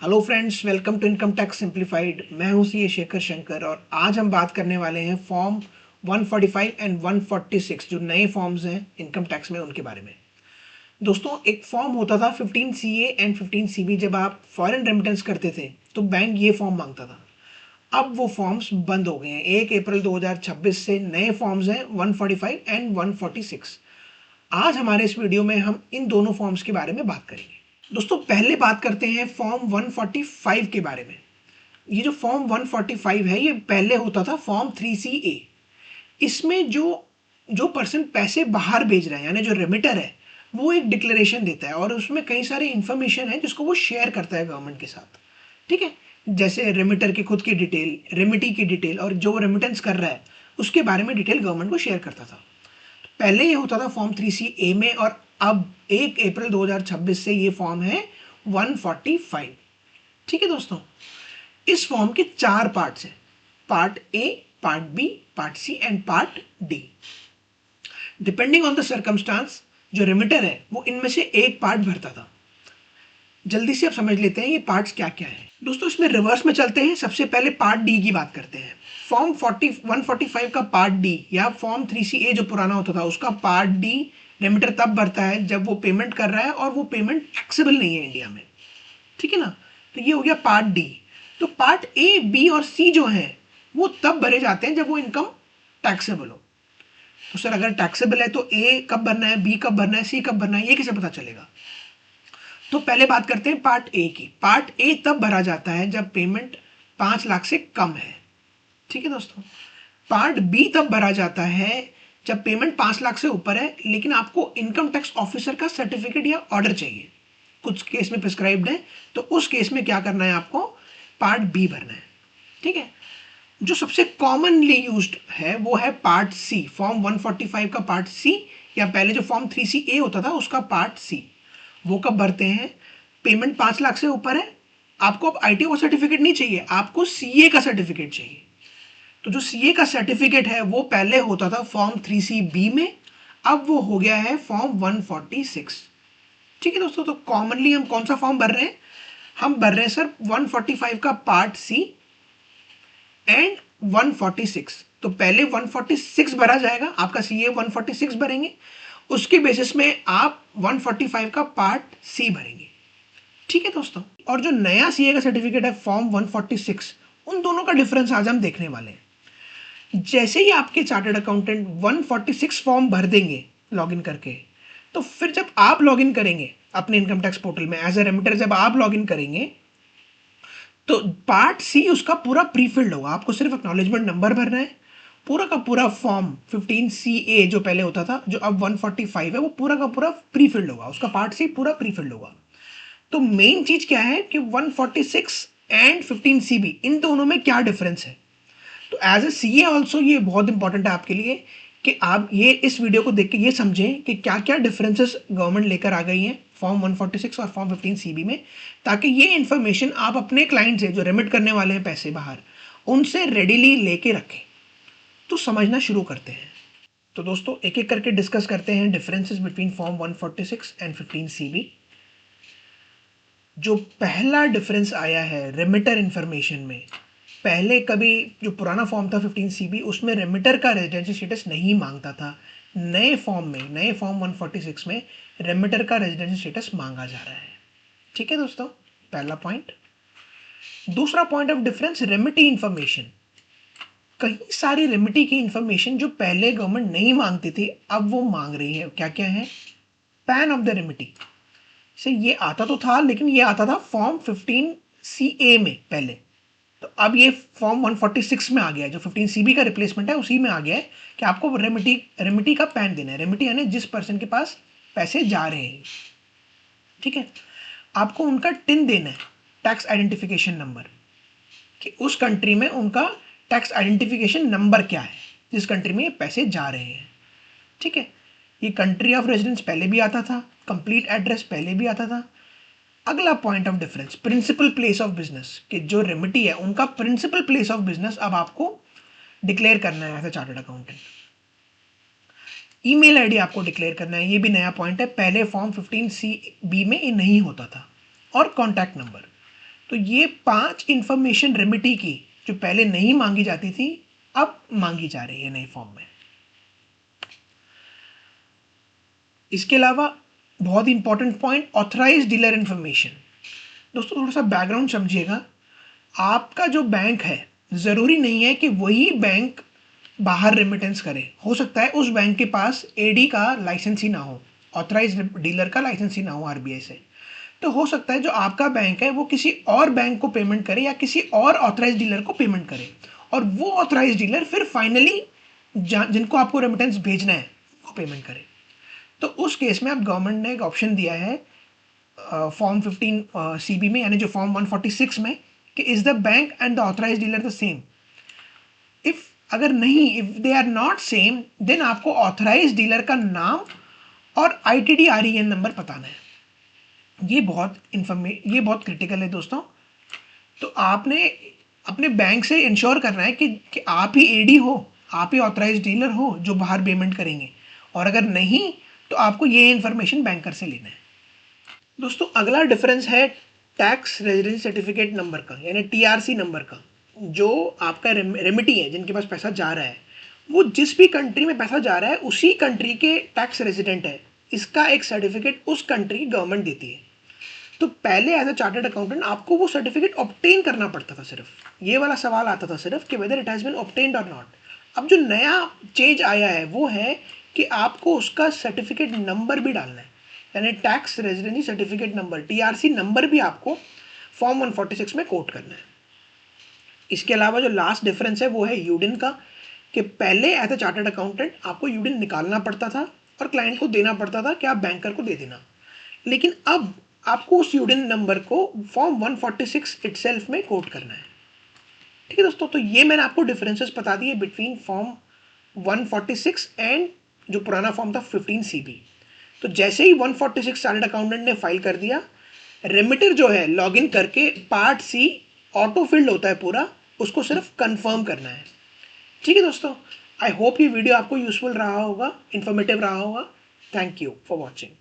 Hello friends, welcome to income tax simplified. मैं हूं CA Shekhar Shankar और आज हम बात करने वाले हैं फॉर्म 145 एंड 146 जो नए फॉर्म्स हैं इनकम टैक्स में, उनके बारे में। दोस्तों, एक फॉर्म होता था 15 सीए एंड 15 सीबी। जब आप फॉरेन रेमिटेंस करते थे तो बैंक ये फॉर्म मांगता था। अब वो फॉर्म्स बंद हो गए हैं। 1 अप्रैल 2026 से नए फॉर्म्स हैं 145 एंड 146। आज हमारे इस वीडियो में हम इन दोनों फॉर्म्स के बारे में बात करेंगे। दोस्तों, पहले बात करते हैं फॉर्म 145 के बारे में। ये जो फॉर्म 145 है, ये पहले होता था फॉर्म 3CA। इसमें जो जो पर्सन पैसे बाहर भेज रहा है, यानी जो रेमिटर है, वो एक डिक्लेरेशन देता है और उसमें कई सारे इंफॉर्मेशन है जिसको वो शेयर करता है गवर्नमेंट के साथ। ठीक है, जैसे रेमिटर की खुद की डिटेल, रेमिटी की डिटेल और जो रेमिटेंस कर रहा है उसके बारे में डिटेल गवर्नमेंट को शेयर करता था। पहले ये होता था फॉर्म 3CA में, और अब 1 अप्रैल 2026 से ये फॉर्म है 145। ठीक है दोस्तों, इस फॉर्म के 4 पार्ट्स हैं: part A, part B, part C and part D. Depending on the circumstances जो रेमिटर है वो इनमें से एक पार्ट भरता था। जल्दी से अब समझ लेते हैं ये पार्ट्स क्या क्या है। दोस्तों, इसमें रिवर्स में चलते हैं। सबसे पहले पार्ट डी की बात करते हैं। फॉर्म 145 का पार्ट डी या फॉर्म 3CA जो पुराना होता था उसका पार्ट डी रेमिटर तब भरता है जब वो पेमेंट कर रहा है और वो पेमेंट टैक्सेबल नहीं है इंडिया में। ठीक है ना, तो ये हो गया पार्ट डी। तो पार्ट ए, बी और सी जो हैं वो तब भरे जाते हैं जब वो इनकम टैक्सेबल हो। तो सर, अगर टैक्सेबल है तो ए कब भरना है, बी कब भरना है, सी कब भरना है, ये कैसे पता चलेगा? तो पहले बात करते हैं पार्ट ए की। पार्ट ए तब भरा जाता है जब पेमेंट 5 लाख से कम है। ठीक है दोस्तों, पार्ट बी तब भरा जाता है जब पेमेंट 5 लाख से ऊपर है लेकिन आपको इनकम टैक्स ऑफिसर का सर्टिफिकेट या ऑर्डर चाहिए। कुछ केस में प्रिस्क्राइब्ड है, तो उस केस में क्या करना है, आपको पार्ट बी भरना है। ठीक है, जो सबसे कॉमनली यूज्ड है वो है पार्ट सी, फॉर्म 145 का पार्ट सी, या पहले जो फॉर्म 3CA होता था उसका पार्ट सी। वो कब भरते हैं? पेमेंट 5 लाख से ऊपर है, आपको अब ITO का सर्टिफिकेट नहीं चाहिए, आपको CA का सर्टिफिकेट चाहिए। तो जो CA का सर्टिफिकेट है वो पहले होता था फॉर्म 3CB में, अब वो हो गया है फॉर्म 146। ठीक है दोस्तों, तो कॉमनली हम कौन सा फॉर्म भर रहे हैं? हम भर रहे हैं सर 145 का पार्ट सी एंड 146। तो पहले 146 भरा जाएगा, आपका CA 146 भरेंगे, उसके बेसिस में आप 145 का पार्ट सी भरेंगे। ठीक है दोस्तों, और जो नया CA का सर्टिफिकेट है फॉर्म 146, उन दोनों का डिफरेंस आज हम देखने वाले हैं। जैसे ही आपके चार्टर्ड अकाउंटेंट 146 फॉर्म भर देंगे लॉगिन करके, तो फिर जब आप लॉगिन करेंगे अपने इनकम टैक्स पोर्टल में एज ए रेमिटर, जब आप लॉगिन करेंगे तो पार्ट सी उसका पूरा प्रीफिल्ड होगा। आपको सिर्फ एक्नॉलेजमेंट नंबर भरना है। पूरा का पूरा फॉर्म 15CA जो पहले होता था, जो अब 145 है, वो पूरा का पूरा प्रीफिल्ड होगा, उसका पार्ट सी पूरा प्रीफिल्ड होगा। तो मेन चीज क्या है कि 146 एंड 15CB इन दोनों में क्या डिफरेंस है। तो एज ए CA ऑल्सो ये बहुत इंपॉर्टेंट है आपके लिए कि आप ये इस वीडियो को देख के ये समझें कि क्या क्या डिफरेंसेस गवर्नमेंट लेकर आ गई हैं फॉर्म 146 और फॉर्म 15CB में, ताकि ये इन्फॉर्मेशन आप अपने क्लाइंट से जो रेमिट करने वाले हैं पैसे बाहर, उनसे रेडीली लेके रखें। तो समझना शुरू करते हैं। तो दोस्तों, एक एक करके डिस्कस करते हैं differences between form 146 and 15CB। जो पहला डिफरेंस आया है रेमिटर इन्फॉर्मेशन में, पहले कभी जो पुराना फॉर्म था 15CB उसमें रेमिटर का रेजिडेंसी स्टेटस नहीं मांगता था। नए फॉर्म में, नए फॉर्म 146 में रेमिटर का रेजिडेंसी स्टेटस मांगा जा रहा है। ठीक है दोस्तों, पहला पॉइंट। दूसरा पॉइंट ऑफ डिफरेंस, रेमिटी इंफॉर्मेशन। कई सारी रेमिटी की इंफॉर्मेशन जो पहले गवर्नमेंट नहीं मांगती थी अब वो मांग रही है। क्या क्या है? पैन ऑफ द रेमिटी से ये आता तो था, लेकिन ये आता था फॉर्म 15CA में पहले, तो अब ये फॉर्म 146 में आ गया है। जो 15CB का रिप्लेसमेंट है उसी में आ गया है कि आपको रेमिटी का पैन देना है। रेमिटी यानी जिस पर्सन के पास पैसे जा रहे हैं। ठीक है, आपको उनका टिन देना है, टैक्स आइडेंटिफिकेशन नंबर, कि उस कंट्री में उनका टैक्स आइडेंटिफिकेशन नंबर क्या है जिस कंट्री में ये पैसे जा रहे हैं। ठीक है, ये कंट्री ऑफ रेजिडेंस पहले भी आता था, कंप्लीट एड्रेस पहले भी आता था। अगला point of difference, principal place of business, कि जो रेमिटी है उनका प्रिंसिपल प्लेस ऑफ बिजनेस अब आपको डिक्लेयर करना है as a chartered accountant. Email ID आपको डिक्लेयर करना है, ये भी नया पॉइंट है, पहले फॉर्म 15CB में ये नहीं होता था। और कॉन्टैक्ट नंबर, तो ये 5 इंफॉर्मेशन रेमिटी की जो पहले नहीं मांगी जाती थी अब मांगी जा रही है नए फॉर्म में। इसके अलावा बहुत important point, authorised dealer information. दोस्तों थोड़ा सा बैकग्राउंड समझिएगा। आपका जो बैंक है ज़रूरी नहीं है कि वही बैंक बाहर रेमिटेंस करे। हो सकता है उस बैंक के पास एडी का लाइसेंस ही ना हो, ऑथराइज्ड डीलर का लाइसेंस ही ना हो आरबीआई से। तो हो सकता है जो आपका बैंक है वो किसी और बैंक को पेमेंट करे या किसी और ऑथराइज्ड डीलर को पेमेंट करे, और वो ऑथराइज्ड डीलर फिर फाइनली जिनको आपको रेमिटेंस भेजना है वो पेमेंट करे। तो उस केस में अब गवर्नमेंट ने एक ऑप्शन दिया है फॉर्म 15 सीबी में, यानी जो फॉर्म 146 में, कि is the bank and the authorised dealer the same. If अगर नहीं, if they are not same, then आपको ऑथराइज्ड डीलर का नाम और ITD-REN नंबर बताना है। ये बहुत क्रिटिकल है दोस्तों। तो आपने अपने बैंक से इंश्योर करना है कि आप ही एडी हो, आप ही ऑथराइज्ड डीलर हो जो बाहर पेमेंट करेंगे, और अगर नहीं तो आपको ये इन्फॉर्मेशन बैंकर से लेना है। दोस्तों अगला डिफरेंस है टैक्स रेजिडेंसी सर्टिफिकेट नंबर का, यानी TRC नंबर का। जो आपका रेमिटी है, जिनके पास पैसा जा रहा है, वो जिस भी कंट्री में पैसा जा रहा है उसी कंट्री के टैक्स रेजिडेंट है, इसका एक सर्टिफिकेट उस कंट्री की गवर्नमेंट देती है। तो पहले एज अ चार्टर्ड अकाउंटेंट आपको वो सर्टिफिकेट ऑब्टेन करना पड़ता था, सिर्फ ये वाला सवाल आता था सिर्फ कि whether it has been obtained और नॉट। अब जो नया चेंज आया है वो है कि आपको उसका सर्टिफिकेट नंबर भी डालना है, यानी tax residency certificate number, TRC number भी आपको फॉर्म 146 में कोट करना है। इसके अलावा जो लास्ट डिफरेंस है वो है यूडिन का, कि पहले एज अ चार्टर्ड अकाउंटेंट आपको यूडिन निकालना पड़ता था और क्लाइंट को देना पड़ता था कि आप बैंकर को दे देना, लेकिन अब आपको उस यूडिन नंबर को फॉर्म 146 इटसेल्फ में कोट करना है। ठीक है दोस्तों, तो ये मैंने आपको डिफरेंसेस बता दिए बिटवीन फॉर्म 146 एंड जो पुराना फॉर्म था 15 CB। तो जैसे ही 146 चार्टर्ड अकाउंटेंट ने फाइल कर दिया, रेमिटर जो है लॉगिन करके पार्ट C ऑटो फिल्ड होता है पूरा, उसको सिर्फ कंफर्म करना है। ठीक है दोस्तों, आई होप ये वीडियो आपको यूजफुल रहा होगा, इन्फॉर्मेटिव रहा होगा। Thank you for watching.